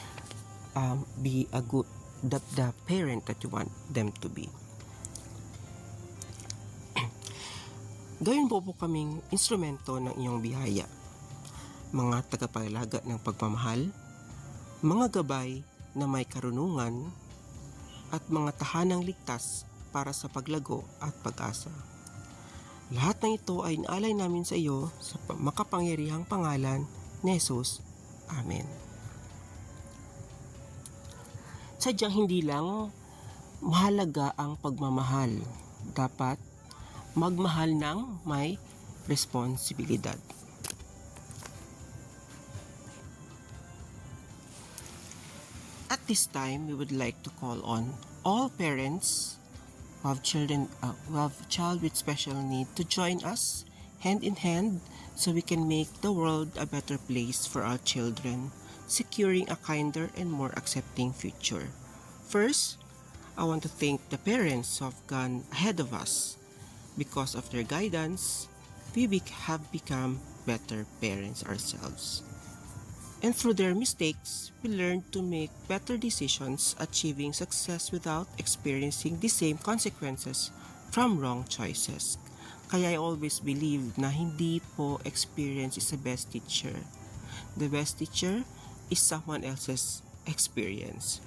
S3: be a good the parent that you want them to be. Gawin po kaming instrumento ng iyong biyaya, mga tagapaglaga ng pagmamahal, mga gabay na may karunungan, at mga tahanang ligtas para sa paglago at pag-asa. Lahat ng ito ay inaalay namin sa iyo sa makapangyarihang pangalan ni Jesus. Amen. Sadyang hindi lang mahalaga ang pagmamahal. Dapat magmahal ng may responsibilidad. At this time, we would like to call on all parents who have child with special need to join us hand in hand so we can make the world a better place for our children, securing a kinder and more accepting future. First, I want to thank the parents who have gone ahead of us. Because of their guidance, we have become better parents ourselves. And through their mistakes, we learned to make better decisions, achieving success without experiencing the same consequences from wrong choices. Kaya I always believe na hindi po experience is the best teacher. The best teacher is someone else's experience.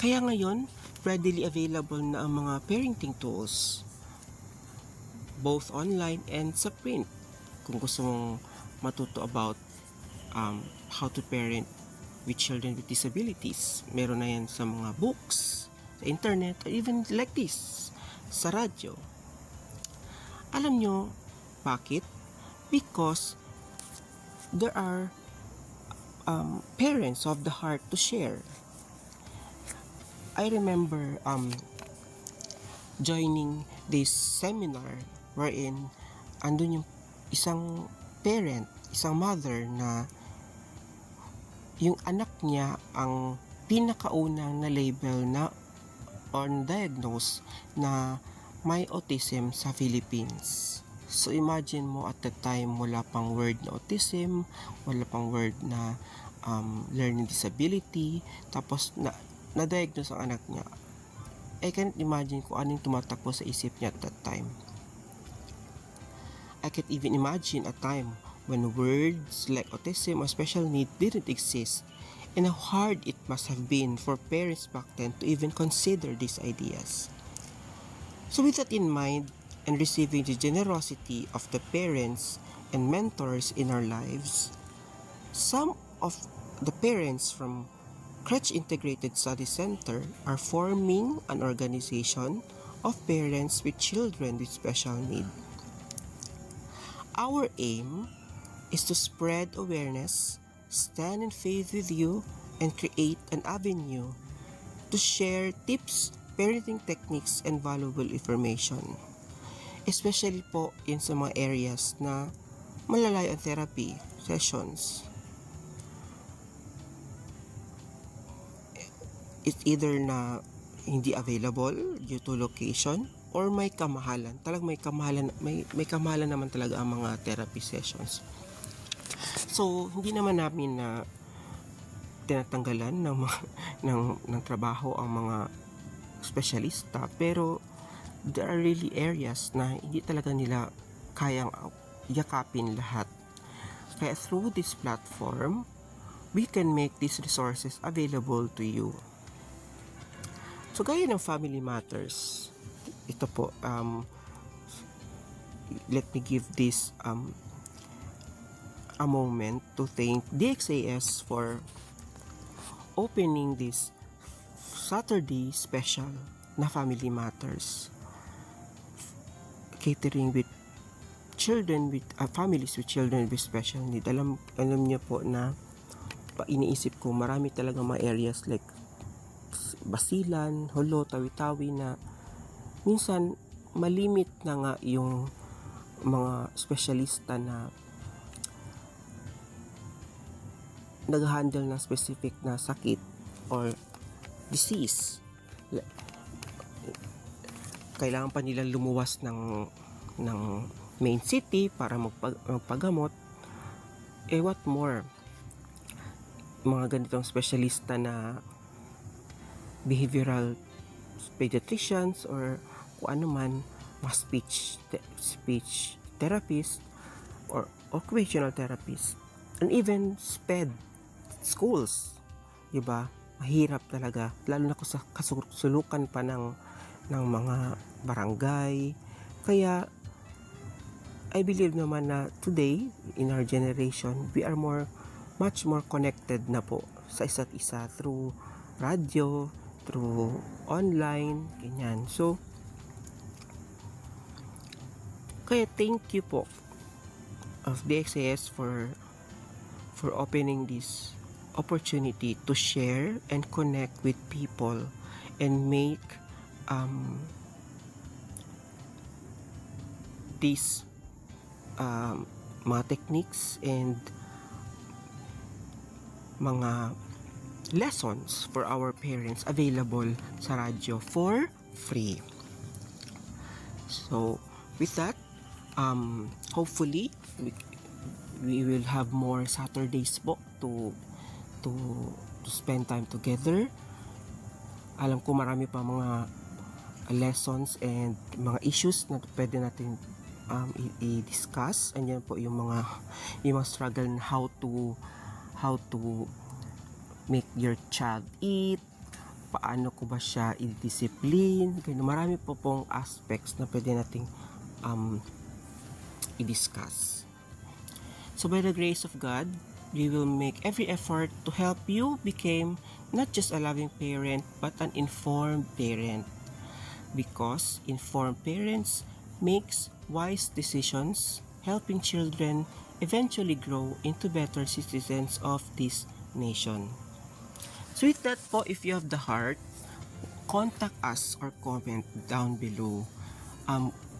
S3: Kaya ngayon, readily available na ang mga parenting tools, both online and sa print. Kung gusto mong matuto about how to parent with children with disabilities, meron na yan sa mga books, sa internet, or even like this, sa radyo. Alam nyo, bakit? Because there are parents of the heart to share. I remember joining this seminar wherein andun yung isang parent, isang mother na yung anak niya ang pinakaunang na label na or diagnose na may autism sa Philippines. So imagine mo at the time wala pang word na autism, wala pang word na learning disability, tapos na-diagnose ang anak niya. I can't imagine kung anong tumatakbo sa isip niya at that time. I can't even imagine a time when words like autism or special need didn't exist, and how hard it must have been for parents back then to even consider these ideas. So with that in mind, and receiving the generosity of the parents and mentors in our lives, some of the parents from Crutch Integrated Study Center are forming an organization of parents with children with special need. Our aim is to spread awareness, stand in faith with you, and create an avenue to share tips, parenting techniques, and valuable information. Especially po in sa mga areas na malalayo ang therapy sessions. It's either na hindi available due to location or may kamahalan. Talagang may kamahalan naman talaga ang mga therapy sessions. So, hindi naman namin na tinatanggalan ng trabaho ang mga espesyalista, pero there are really areas na hindi talaga nila kayang yakapin lahat. Kaya through this platform, we can make these resources available to you. So, gaya ng Family Matters, ito po, let me give this a moment to thank DXAS for opening this Saturday special na Family Matters, catering with children with families with children with special need. Alam niyo po na iniisip ko marami talaga mga areas like Basilan, Holo, Tawi-Tawi na minsan malimit na nga yung mga espesyalista na nag-handle ng specific na sakit or disease. Kailangan pa nilang lumuwas ng main city para magpagamot. What more? Mga ganitong espesyalista na behavioral pediatricians or kung ano man, mga speech therapist or occupational therapist, and even SPED schools, diba? mahirap talaga, lalo na kung sa kasulukan pa ng mga barangay. Kaya I believe naman na today in our generation we are much more connected na po sa isa't isa through radio, through online, ganyan. So kaya thank you po of DXAS for opening this opportunity to share and connect with people and make these mga techniques and mga lessons for our parents available sa radyo for free. So with that, hopefully we will have more Saturdays po to spend time together. Alam ko marami pa mga lessons and mga issues na pwede natin i-discuss. Andiyan po yung mga struggle na how to make your child eat, paano ko ba siya i-discipline, ganun. Marami po pong aspects na pwede nating i-discuss. So by the grace of God, we will make every effort to help you become not just a loving parent but an informed parent, because informed parents makes wise decisions, helping children eventually grow into better citizens of this nation. So with that po, if you have the heart, contact us or comment down below.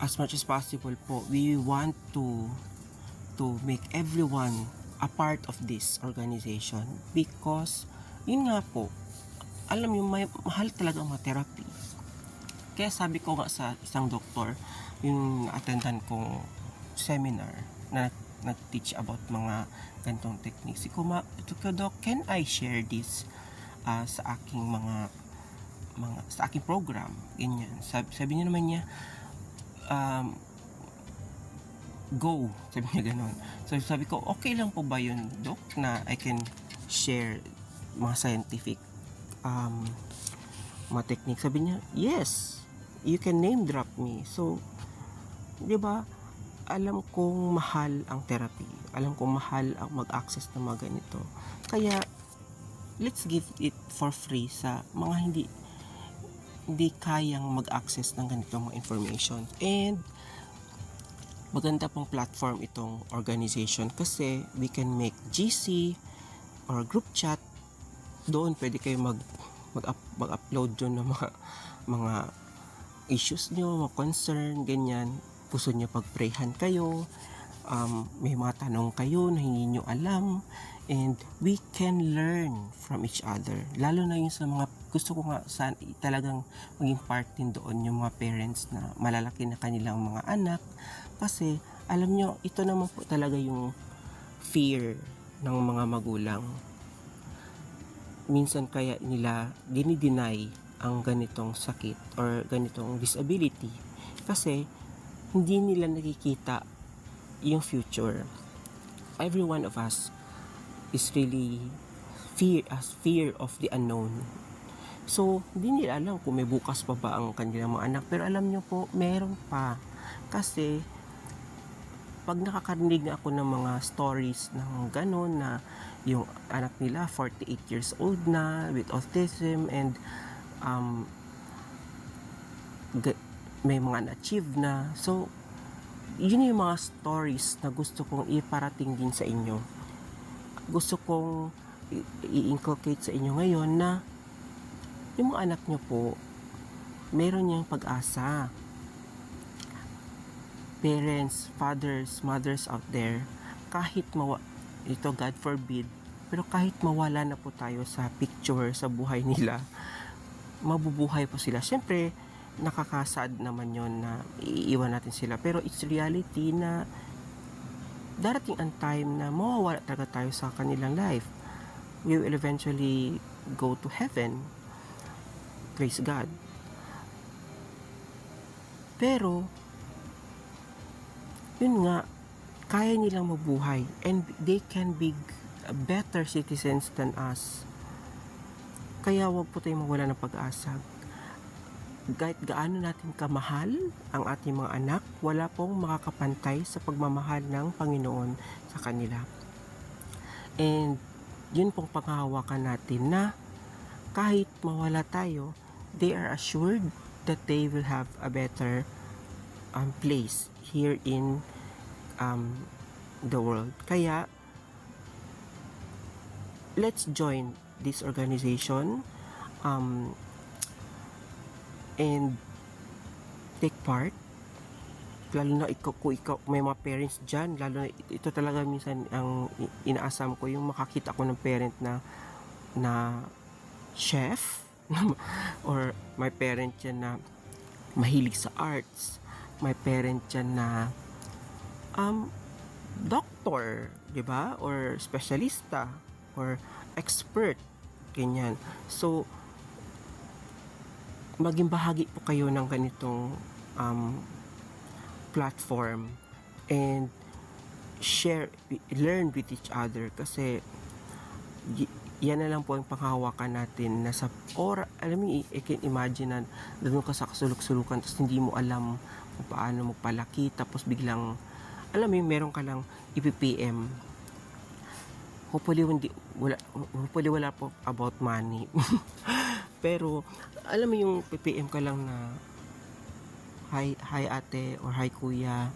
S3: As much as possible po, we want to make everyone a part of this organization, because yun nga po, alam yung mahal talaga ang mga therapy. Kaya sabi ko nga sa isang doktor, yung attendan kong seminar na nag-teach about mga ganitong techniques, Doc, can I share this sa aking sa aking program? Ganyan. Sabi niya naman niya, go, sabi niya ganun. So sabi ko, okay lang po ba yun, Doc, na I can share mga scientific mga technique? Sabi niya, yes, you can name drop me. So, di ba, alam kong mahal ang therapy, alam kong mahal ang mag-access ng mga ganito, kaya let's give it for free sa mga hindi kayang mag-access ng ganitong mga information. And maganda pong platform itong organization kasi we can make GC or group chat. Doon pwede kayo mag-upload doon ng mga issues nyo, mga concern, ganyan. Gusto nyo pag-prayhan kayo, may mga tanong kayo na hindi nyo alam, and we can learn from each other. Lalo na yung sa mga, gusto ko nga talagang maging part din doon yung mga parents na malalaki na kanilang mga anak, kasi alam nyo, ito naman po talaga yung fear ng mga magulang. Minsan kaya nila dinideny ang ganitong sakit or ganitong disability kasi hindi nila nakikita yung future. Every one of us is really fear of the unknown. So, hindi nila alam kung may bukas pa ba ang kanilang mga anak. Pero alam nyo po, meron pa. Kasi, pag nakakarinig ako ng mga stories ng gano'n na yung anak nila 48 years old na with autism and may mga na-achieve na. So, yun yung mga stories na gusto kong iparating din sa inyo. Gusto kong i-inculcate sa inyo ngayon na yung mga anak nyo po, meron niyang pag-asa. Parents, fathers, mothers out there, kahit ito God forbid, pero kahit mawala na po tayo sa picture, sa buhay nila, mabubuhay po sila. Siyempre, nakakasad naman yon na iiwan natin sila. Pero it's reality na darating ang time na mawawala talaga tayo sa kanilang life. We will eventually go to heaven. Praise God. Pero, yun nga, kaya nilang mabuhay and they can be better citizens than us. Kaya huwag po tayong mawala ng pag-asa. Kahit gaano natin kamahal ang ating mga anak, wala pong makakapantay sa pagmamahal ng Panginoon sa kanila. And yun pong panghahawakan natin na kahit mawala tayo, they are assured that they will have a better place here in the world. Kaya, let's join this organization and take part. Lalo na kung ikaw, may mga parents dyan, lalo na ito talaga minsan ang inaasam ko, yung makakita ko ng parent na chef or may parent dyan na mahilig sa arts, may parent dyan na doctor, di ba? Or specialista or expert, ganyan. So maging bahagi po kayo ng ganitong platform and learn with each other, kasi yan na lang po ang panghahawakan natin na sa alam mo, I can imagine na doon ka sa kasuluk-sulukan tapos hindi mo alam kung paano magpalaki, tapos biglang alam mo meron ka lang ipipm. Hopefully wala po about money. Pero alam mo yung PPM ka lang na hi ate or hi kuya,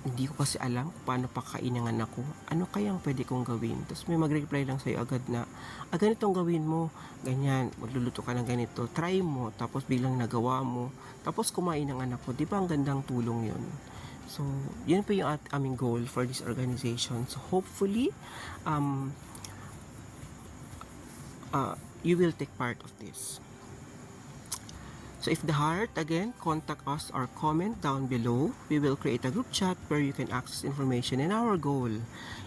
S3: hindi ko kasi alam kung paano pakainin ng anak ko, ano kayang pwede kong gawin. Tapos may mag-reply lang sa'yo agad na ganitong gawin mo, ganyan, magluluto ka ng ganito, try mo, tapos biglang nagawa mo, tapos kumain ng anak ko. Di ba ang gandang tulong yun? So yun po yung aming goal for this organization. So hopefully you will take part of this. So if the heart, again, contact us or comment down below. We will create a group chat where you can access information, and our goal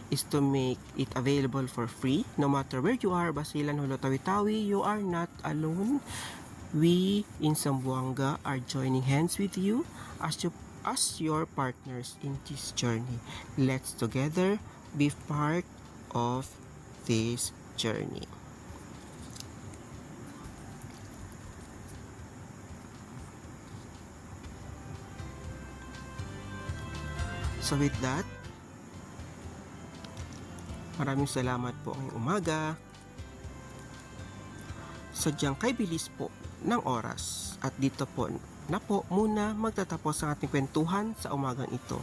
S3: is to make it available for free. No matter where you are, Basilan, Hulo, Tawi-Tawi, you are not alone. We in Zamboanga are joining hands with you as your partners in this journey. Let's together be part of this journey. So with that, maraming salamat po ngayong umaga. Sadyang kay bilis po ng oras at dito po na po muna magtatapos ang ating kwentuhan sa umagang ito.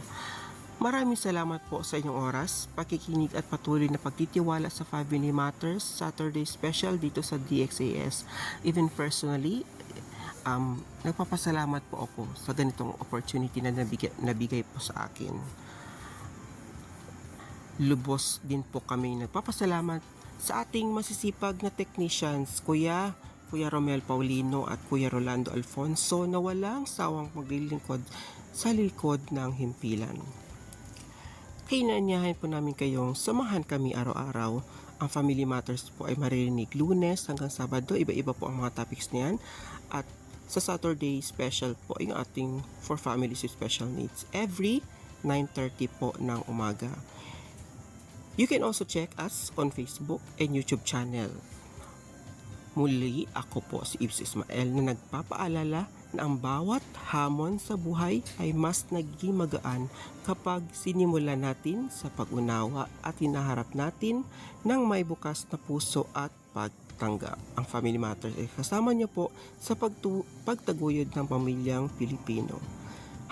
S3: Maraming salamat po sa inyong oras, pakikinig at patuloy na pagtitiwala sa Family Matters Saturday Special dito sa DXAS. Even personally, nagpapasalamat po ako sa ganitong opportunity na nabigay po sa akin. Lubos din po kami nagpapasalamat sa ating masisipag na technicians, Kuya Romel Paulino at Kuya Rolando Alfonso, na walang sawang maglilingkod sa likod ng himpilan. Kinaanyahan po namin kayong samahan kami araw-araw. Ang Family Matters po ay maririnig Lunes hanggang Sabado, iba-iba po ang mga topics niyan, at sa Saturday special po yung ating for families with special needs every 9:30 po ng umaga. You can also check us on Facebook and YouTube channel. Muli, ako po si Ibs Ismael na nagpapaalala na ang bawat hamon sa buhay ay mas nagiging magaan kapag sinimulan natin sa pag-unawa at hinaharap natin ng may bukas na puso at pagtanggap. Ang Family Matters ay kasama niyo po sa pagtaguyod ng pamilyang Pilipino.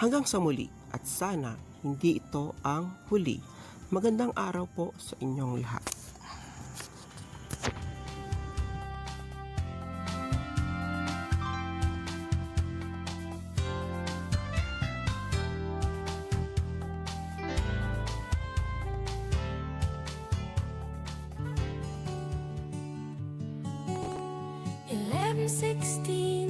S3: Hanggang sa muli, at sana hindi ito ang huli. Magandang araw po sa inyong lahat.
S4: Eleven 16